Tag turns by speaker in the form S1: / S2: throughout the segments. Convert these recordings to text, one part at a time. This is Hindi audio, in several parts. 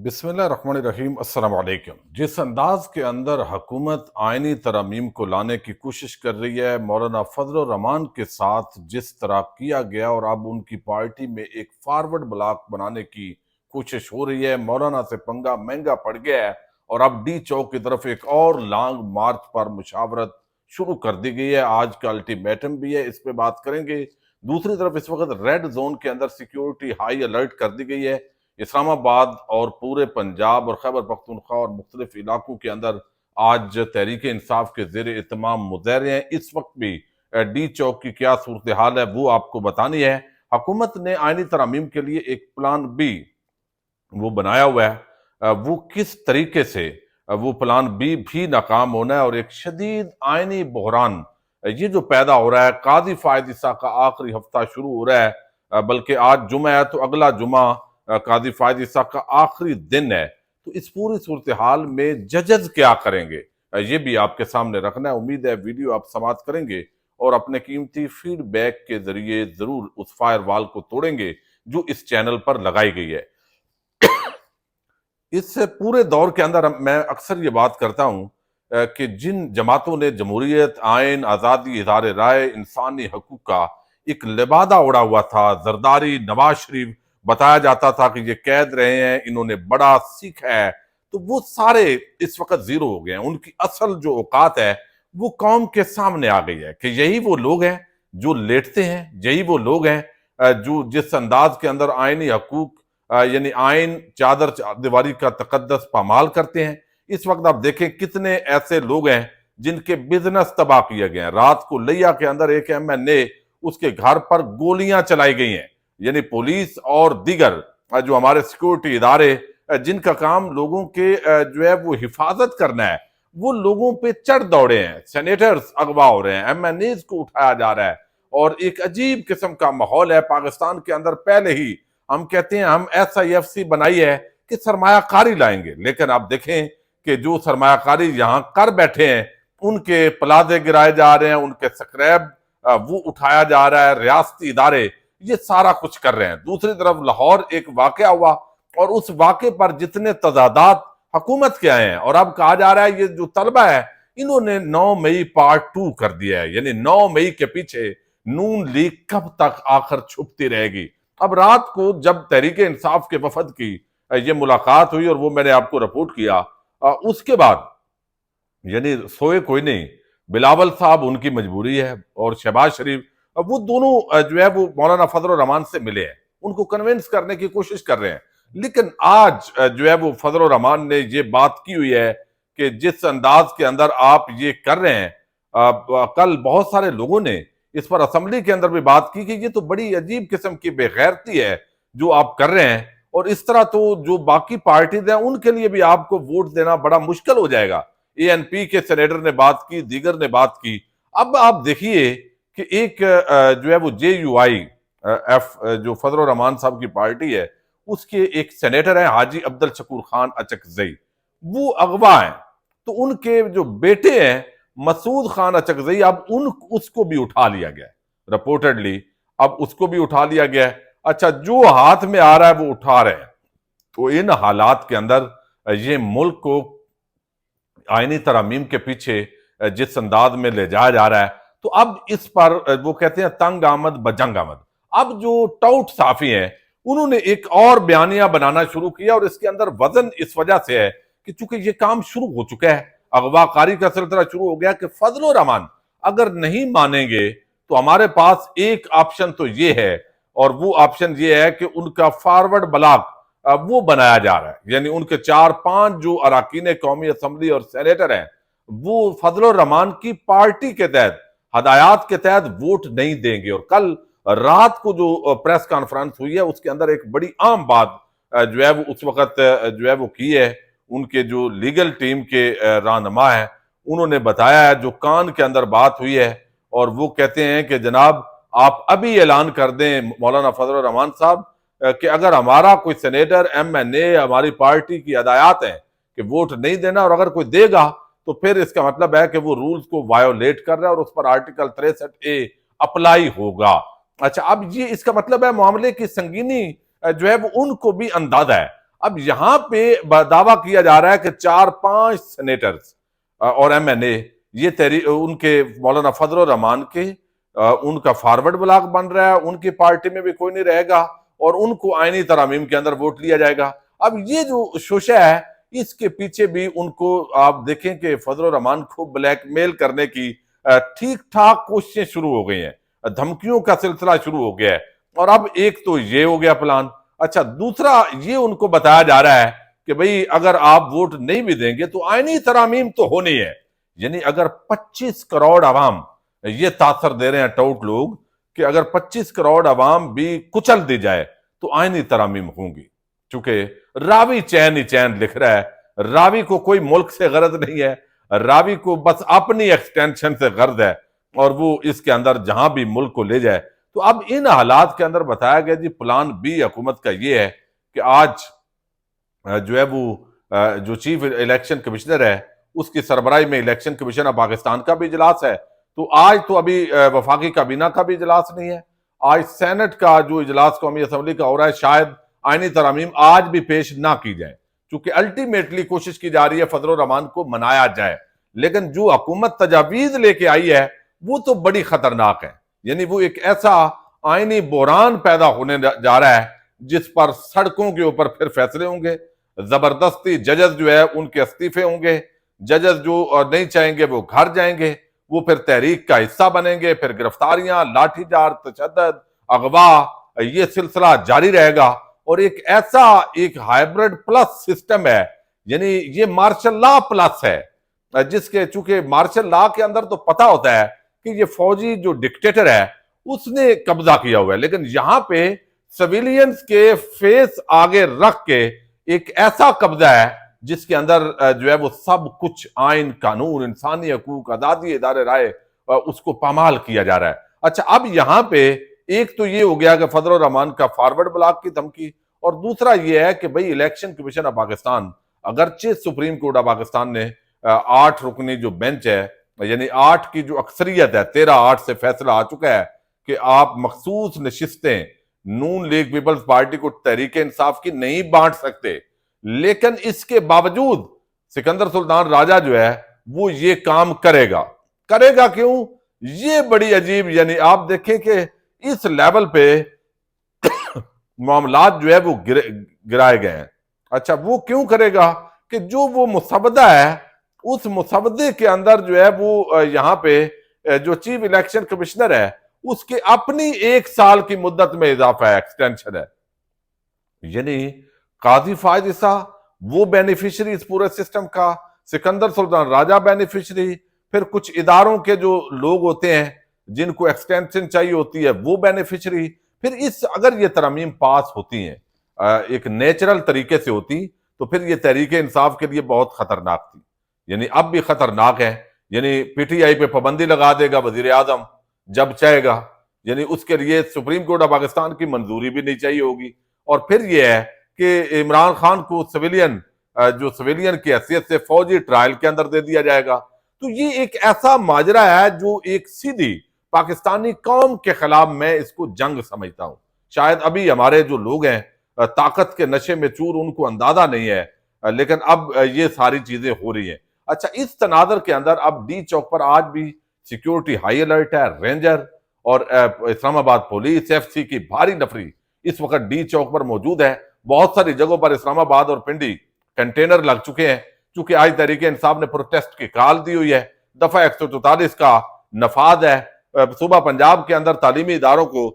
S1: बिस्मिल्लाहिर्रहमानिर्रहीम अस्सलाम वालेकुम। जिस अंदाज के अंदर हुकूमत आइनी तरमीम को लाने की कोशिश कर रही है, मौलाना फजल रहमान के साथ जिस तरह किया गया और अब उनकी पार्टी में एक फॉरवर्ड ब्लॉक बनाने की कोशिश हो रही है, मौलाना से पंगा महंगा पड़ गया है और अब डी चौक की तरफ एक और लॉन्ग मार्च पर मुशावरत शुरू कर दी गई है। आज का अल्टीमेटम भी है, इस पे बात करेंगे। दूसरी तरफ इस वक्त रेड जोन के अंदर सिक्योरिटी हाई अलर्ट कर दी गई है। इस्लामाबाद और पूरे पंजाब और खैबर पख्तूनख्वा और मुख्तलिफ इलाकों के अंदर आज तहरीक इंसाफ के जेर इत्माम मुजाहरे हैं। इस वक्त भी डी चौक की क्या सूरत हाल है वो आपको बतानी है। हुकूमत ने आइनी तरमीम के लिए एक प्लान बी वो बनाया हुआ है। वो किस तरीके से वो प्लान बी भी नाकाम होना है और एक शदीद आइनी बहरान ये जो पैदा हो रहा है। काजी फायद ईसा का आखिरी हफ्ता शुरू हो रहा है, बल्कि आज जुमा है तो अगला जुमा काजी फायद ईसा का आखिरी दिन है। तो इस पूरी सूरत हाल में जजेस क्या करेंगे ये भी आपके सामने रखना है। उम्मीद है वीडियो आप समाप्त करेंगे और अपने कीमती फीडबैक के जरिए जरूर उस फायर वाल को तोड़ेंगे जो इस चैनल पर लगाई गई है। इस पूरे दौर के अंदर मैं अक्सर ये बात करता हूं कि जिन जमातों ने जमहूरियत, आइन, आज़ादी, इज़हार राय, इंसानी हकूक का एक लिबादा उड़ा हुआ था, जरदारी, नवाज शरीफ बताया जाता था कि ये कैद रहे हैं, इन्होंने बड़ा सीखा है, तो वो सारे इस वक्त जीरो हो गए हैं। उनकी असल जो औकात है वो कौम के सामने आ गई है कि यही वो लोग हैं जो लेटते हैं, यही वो लोग हैं जो जिस अंदाज के अंदर आइनी हकूक यानी आइन चादर दीवारी का तकद्दस पामाल करते हैं। इस वक्त आप देखें कितने ऐसे लोग हैं जिनके बिजनेस तबाह किए गए हैं। रात को लिया के अंदर एक MNA उसके घर पर गोलियां चलाई गई हैं। यानी पुलिस और दीगर जो हमारे सिक्योरिटी इदारे जिनका काम लोगों के जो है वो हिफाजत करना है, वो लोगों पे चढ़ दौड़े हैं। सेनेटर्स अगवा हो रहे हैं, MNAs को उठाया जा रहा है और एक अजीब किस्म का माहौल है पाकिस्तान के अंदर। पहले ही हम कहते हैं हम SIFC बनाई है कि सरमायाकारी लाएंगे, लेकिन आप देखें कि जो सरमायाकारी यहां कर बैठे हैं उनके प्लाजे गिराए जा रहे हैं, उनके स्क्रैप वो उठाया जा रहा है, रियासती इदारे ये सारा कुछ कर रहे हैं। दूसरी तरफ लाहौर एक वाकया हुआ और उस वाकये पर जितने तजादात हुकूमत के आए हैं और अब कहा जा रहा है ये जो तलबा है इन्होंने 9 मई पार्ट 2 कर दिया है। यानी 9 मई के पीछे नून लीग कब तक आखिर छुपती रहेगी। अब रात को जब तहरीक इंसाफ के वफद की ये मुलाकात हुई और वो मैंने आपको रिपोर्ट किया, उसके बाद यानी सोए कोई नहीं, बिलावल साहब उनकी मजबूरी है और शहबाज शरीफ वो दोनों जो है वो मौलाना फजल रहमान से मिले हैं, उनको कन्विंस करने की कोशिश कर रहे हैं। लेकिन आज जो है वो फजल रहमान ने ये बात की हुई है कि जिस अंदाज के अंदर आप ये कर रहे हैं, कल बहुत सारे लोगों ने इस पर असेंबली के अंदर भी बात की कि ये तो बड़ी अजीब किस्म की बेगैरती है जो आप कर रहे हैं और इस तरह तो जो बाकी पार्टीज हैं उनके लिए भी आपको वोट देना बड़ा मुश्किल हो जाएगा। ANP के सेनेटर ने बात की, दीगर ने बात की। अब आप देखिए कि एक जो है वो JUIF जो फजल रहमान साहब की पार्टी है उसके एक सेनेटर है हाजी अब्दुल शकूर खान अचकजई, वो अगवा हैं। तो उनके जो बेटे हैं मसूद खान अचकजई, अब उन उसको भी उठा लिया गया रिपोर्टेडली, अब उसको भी उठा लिया गया है। अच्छा, जो हाथ में आ रहा है वो उठा रहे हैं। तो इन हालात के अंदर ये मुल्क को आईनी तरमीम के पीछे जिस अंदाज में ले जाया जा रहा है, तो अब इस पर वो कहते हैं तंग आमद बजंग आमद। अब जो टाउट साफी हैं उन्होंने एक और बयानिया बनाना शुरू किया और इसके अंदर वजन इस वजह से है कि चूंकि ये काम शुरू हो चुका है, अगवाकारी का सिलसिला शुरू हो गया कि फजल रहमान अगर नहीं मानेंगे तो हमारे पास एक ऑप्शन तो ये है और वो ऑप्शन ये है कि उनका फॉरवर्ड ब्लॉक वो बनाया जा रहा है। यानी उनके 4-5 जो अरकान कौमी असम्बली और सेनेटर हैं वो फजल रहमान की पार्टी के तहत हदायत के तहत वोट नहीं देंगे। और कल रात को जो प्रेस कॉन्फ्रेंस हुई है उसके अंदर एक बड़ी आम बात जो है वो उस वक्त जो है वो की है, उनके जो लीगल टीम के रहनुमा है उन्होंने बताया है, जो कान के अंदर बात हुई है और वो कहते हैं कि जनाब आप अभी ऐलान कर दें मौलाना फजल रहमान साहब कि अगर हमारा कोई सेनेटर MNA हमारी पार्टी की हदायत है कि वोट नहीं देना और अगर कोई देगा तो फिर इसका मतलब है कि वो रूल्स को वायोलेट कर रहा है और उस पर आर्टिकल 63A अप्लाई होगा। अच्छा, अब ये इसका मतलब है मामले की संगीनी जो है वो उनको भी अंदाजा है। अब यहां पे दावा किया जा रहा है कि 4-5 सेनेटर्स और एमएनए ये उनके मौलाना फजल रहमान के उनका फॉरवर्ड ब्लॉक बन रहा है, उनकी पार्टी में भी कोई नहीं रहेगा और उनको आईनी तरमीम के अंदर वोट लिया जाएगा। अब ये जो शोशा है इसके पीछे भी उनको आप देखें कि फजल रहमान को ब्लैकमेल करने की ठीक ठाक कोशिशें शुरू हो गई हैं, धमकियों का सिलसिला शुरू हो गया है। और अब एक तो ये हो गया प्लान। अच्छा, दूसरा ये उनको बताया जा रहा है कि भाई अगर आप वोट नहीं भी देंगे तो आईनी तरामीम तो होनी है। यानी अगर 25 करोड़ अवाम, ये तासर दे रहे हैं टाउट लोग कि अगर 25 करोड़ अवाम भी कुचल दी जाए तो आईनी तरामीम होंगी। चूंकि रावी चैन ही चैन लिख रहा है, रावी को कोई मुल्क से गरज नहीं है, रावी को बस अपनी एक्सटेंशन से गर्ज है और वो इसके अंदर जहां भी मुल्क को ले जाए। तो अब इन हालात के अंदर बताया गया जी प्लान बी हुकूमत का ये है कि आज जो है वो जो चीफ इलेक्शन कमिश्नर है उसकी सरबराही में इलेक्शन कमीशन ऑफ पाकिस्तान का भी इजलास है। तो आज तो अभी वफाकी काबीना का भी इजलास नहीं है, आज सेनेट का जो इजलास कौमी असम्बली का हो रहा है, शायद आईनी तरामीम आज भी पेश ना की जाए, क्योंकि अल्टीमेटली कोशिश की जा रही है फजल रहमान को मनाया जाए। लेकिन जो हुकूमत तजावीज लेके आई है वो तो बड़ी खतरनाक है। यानी वो एक ऐसा आईनी बहरान पैदा होने जा रहा है जिस पर सड़कों के ऊपर फिर फैसले होंगे, जबरदस्ती जजेस जो है उनके इस्तीफे होंगे, जजेस जो नहीं चाहेंगे वो घर जाएंगे, वो फिर तहरीक का हिस्सा बनेंगे, फिर गिरफ्तारियां, लाठीचार्ज, तशद्दुद, अगवा, ये सिलसिला जारी रहेगा। और एक ऐसा एक हाइब्रिड प्लस सिस्टम है, यानी ये मार्शल लॉ प्लस है, जिसके चूंकि मार्शल लॉ के अंदर तो पता होता है कि ये फौजी जो डिक्टेटर है उसने कब्जा किया हुआ है, लेकिन यहां पे सिविलियंस के फेस आगे रख के एक ऐसा कब्जा है जिसके अंदर जो है वो सब कुछ आइन, कानून, इंसानी हकूक, आजादी, इदारे राय उसको पामाल किया जा रहा है। अच्छा, अब यहां पे एक तो ये हो गया कि फजल रहमान का फॉरवर्ड ब्लॉक की धमकी, और दूसरा ये है कि भाई इलेक्शन कमीशन ऑफ पाकिस्तान, अगरचे सुप्रीम कोर्ट ऑफ पाकिस्तान ने 8 रुकनी जो बेंच है, यानी 8 की जो अक्सरियत है, 13-8 से फैसला आ चुका है कि आप मखसूस नशिस्तें नून लीग पीपल्स पार्टी को तहरीक इंसाफ की नहीं बांट सकते। लेकिन इसके बावजूद सिकंदर सुल्तान राजा जो है वो ये काम करेगा। करेगा क्यों? ये बड़ी अजीब, यानी आप देखें कि इस लेवल पे मामलात जो है वो गिराए गए हैं। अच्छा, वो क्यों करेगा कि जो वो मुसवदा है उस मुसवदे के अंदर जो है वो यहां पे जो चीफ इलेक्शन कमिश्नर है उसके अपनी 1 साल की मुद्दत में इजाफा है, एक्सटेंशन है। यानी काजी फायद ईसा वो बेनिफिशियरी इस पूरे सिस्टम का, सिकंदर सुल्तान राजा बेनिफिशियरी, फिर कुछ इदारों के जो लोग होते हैं जिनको एक्सटेंशन चाहिए होती है वो बेनिफिशियरी। फिर इस अगर ये तरमीम पास होती हैं एक नेचुरल तरीके से होती तो फिर ये तहरीक इंसाफ के लिए बहुत खतरनाक थी, यानी अब भी खतरनाक है। यानी पीटीआई पे पाबंदी लगा देगा वजीर आजम जब चाहेगा, यानी उसके लिए सुप्रीम कोर्ट ऑफ पाकिस्तान की मंजूरी भी नहीं चाहिए होगी। और फिर यह है कि इमरान खान को सिविलियन की हैसियत से फौजी ट्रायल के अंदर दे दिया जाएगा। तो ये एक ऐसा माजरा है जो एक सीधी पाकिस्तानी कौम के खिलाफ मैं इसको जंग समझता हूं। शायद अभी हमारे जो लोग हैं ताकत के नशे में चूर, उनको अंदाजा नहीं है, लेकिन अब ये सारी चीजें हो रही हैं। अच्छा, इस तनादर के अंदर अब डी चौक पर आज भी सिक्योरिटी हाई अलर्ट है। रेंजर और इस्लामाबाद पुलिस एफसी की भारी नफरी इस वक्त डी चौक पर मौजूद है। बहुत सारी जगहों पर इस्लामाबाद और पिंडी कंटेनर लग चुके हैं, क्योंकि आज तहरीक इंसाफ ने प्रोटेस्ट की कॉल दी हुई है। दफा 144 का नफाज है। सुबह पंजाब के अंदर तालीमी इदारों को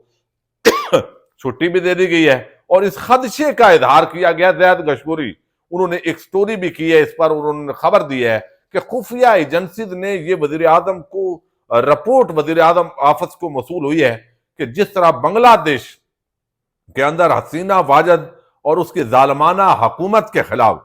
S1: छुट्टी भी दे दी गई है और इस खदशे का इजहार किया गया। जैद गशगोरी उन्होंने एक स्टोरी भी की है, इस पर उन्होंने खबर दी है कि खुफिया एजेंसीज ने ये वजीर आजम को रिपोर्ट वजीर आजम ऑफिस को मसूल हुई है कि जिस तरह बांग्लादेश के अंदर हसीना वाजद और उसकी जालमाना हुकूमत के खिलाफ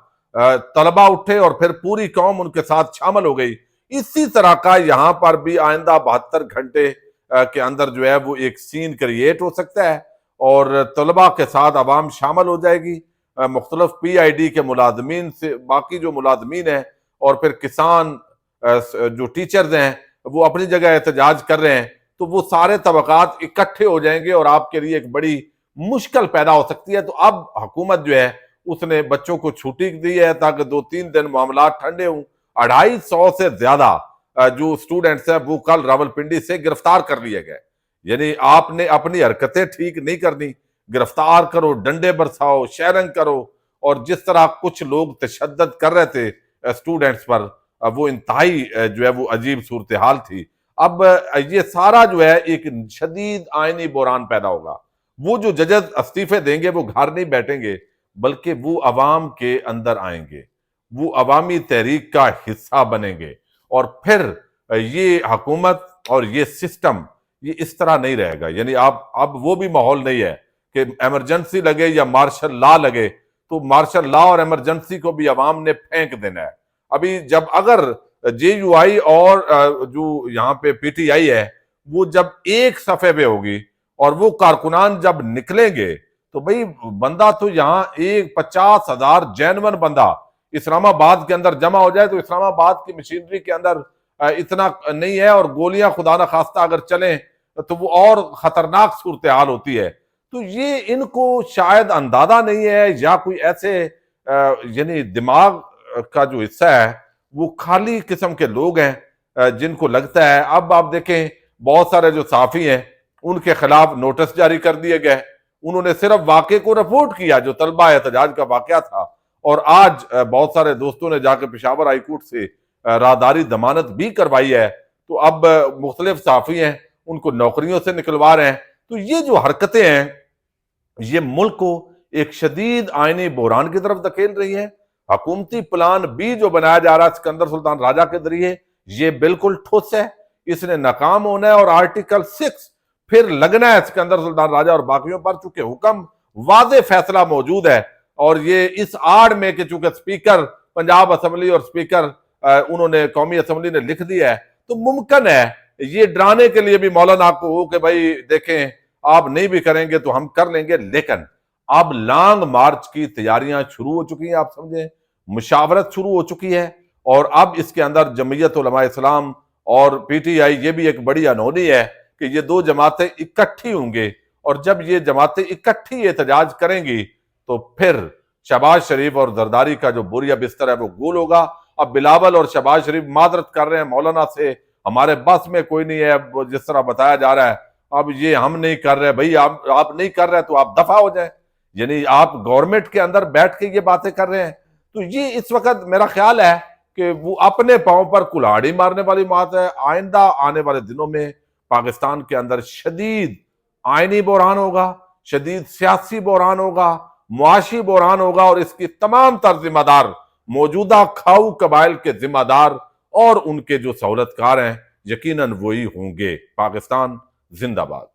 S1: तलबा उठे और फिर पूरी कौम उनके साथ शामिल हो गई, इसी तरह का यहां पर भी आइंदा 72 घंटे के अंदर जो है वो एक सीन क्रिएट हो सकता है और तलबा के साथ आवाम शामिल हो जाएगी। मुख्तलिफ PID के मुलाजमीन से बाकी जो मुलाजमीन हैं और फिर किसान जो टीचर्स हैं वो अपनी जगह एहतजाज कर रहे हैं, तो वो सारे तबकात इकट्ठे हो जाएंगे और आपके लिए एक बड़ी मुश्किल पैदा हो सकती है। तो अब हुकूमत जो है उसने बच्चों को छुट्टी दी है ताकि 2-3 दिन मामला ठंडे हों। 250 से ज्यादा जो स्टूडेंट्स हैं वो कल रावलपिंडी से गिरफ्तार कर लिए गए। यानी आपने अपनी हरकतें ठीक नहीं करनी, गिरफ्तार करो, डंडे बरसाओ, शेयरिंग करो। और जिस तरह कुछ लोग तशद्दुद कर रहे थे स्टूडेंट्स पर, वो इंतहाई जो है वो अजीब सूरत हाल थी। अब ये सारा जो है एक शदीद आईनी बहरान पैदा होगा। वो जो जजेस इस्तीफे देंगे वो घर नहीं बैठेंगे, बल्कि वो अवाम के अंदर आएंगे, वो अवामी तहरीक का हिस्सा बनेंगे। और फिर ये हुकूमत और ये सिस्टम ये इस तरह नहीं रहेगा। यानी आप अब वो भी माहौल नहीं है कि इमरजेंसी लगे या मार्शल लॉ लगे तो मार्शल लॉ और इमरजेंसी को भी अवाम ने फेंक देना है। अभी जब अगर JUI और जो यहाँ पे PTI है वो जब एक सफे पे होगी और वो कारकुनान जब निकलेंगे तो भाई बंदा तो यहाँ एक 50,000 जैनवन बंदा इस्लामाबाद के अंदर जमा हो जाए तो इस्लामाबाद की मशीनरी के अंदर इतना नहीं है। और गोलियां खुदा ना खास्ता अगर चलें तो वो और खतरनाक सूरत हाल होती है। तो ये इनको शायद अंदाजा नहीं है या कोई ऐसे यानी दिमाग का जो हिस्सा है वो खाली किस्म के लोग हैं जिनको लगता है। अब आप देखें बहुत सारे जो साफी हैं उनके खिलाफ नोटिस जारी कर दिए गए। उन्होंने सिर्फ वाकये को रिपोर्ट किया जो तलबा एहतजाज का वाकया था। और आज बहुत सारे दोस्तों ने जाकर पेशावर हाईकोर्ट से राहदारी जमानत भी करवाई है। तो अब मुख्तलिफ साफी हैं उनको नौकरियों से निकलवा रहे हैं। तो ये जो हरकतें हैं ये मुल्क को एक शदीद आईनी बहरान की तरफ धकेल रही है। हुकूमती प्लान बी जो बनाया जा रहा है सिकंदर सुल्तान राजा के जरिए ये बिल्कुल ठोस है, इसने नाकाम होना है। और आर्टिकल 6 फिर लगना है सिकंदर सुल्तान राजा और बाकियों पर, चूंकि हुक्म वादे फैसला मौजूद है। और ये इस आड़ में कि चूंकि स्पीकर पंजाब असम्बली और स्पीकर उन्होंने कौमी असम्बली ने लिख दिया है तो मुमकिन है ये डराने के लिए भी मौलाना को हो कि भाई देखें आप नहीं भी करेंगे तो हम कर लेंगे। लेकिन अब लॉन्ग मार्च की तैयारियां शुरू हो चुकी हैं, आप समझें मुशावरत शुरू हो चुकी है। और अब इसके अंदर जमीयत उलमा इस्लाम और PTI ये भी एक बड़ी अनहोनी है कि ये दो जमातें इकट्ठी होंगे। और जब ये जमातें इकट्ठी एहतजाज करेंगी तो फिर शहबाज शरीफ और जरदारी का जो बोरिया बिस्तर है वो गोल होगा। अब बिलावल और शहबाज शरीफ मादरत कर रहे हैं मौलाना से, हमारे बस में कोई नहीं है जिस तरह बताया जा रहा है। अब ये हम नहीं कर रहे, भाई आप नहीं कर रहे तो आप दफा हो जाए। यानी आप गवर्नमेंट के अंदर बैठ के ये बातें कर रहे हैं। तो ये इस वक्त मेरा ख्याल है कि वो अपने पांव पर कुल्हाड़ी मारने वाली बात है। आइंदा आने वाले दिनों में पाकिस्तान के अंदर शदीद आईनी बहरान होगा, शदीद सियासी बहरान होगा, मुआशी बहरान होगा। और इसकी तमाम तर जिम्मेदार मौजूदा खाऊ कबाइल के जिम्मेदार और उनके जो सहूलतकार हैं यकीनन वही होंगे। पाकिस्तान जिंदाबाद।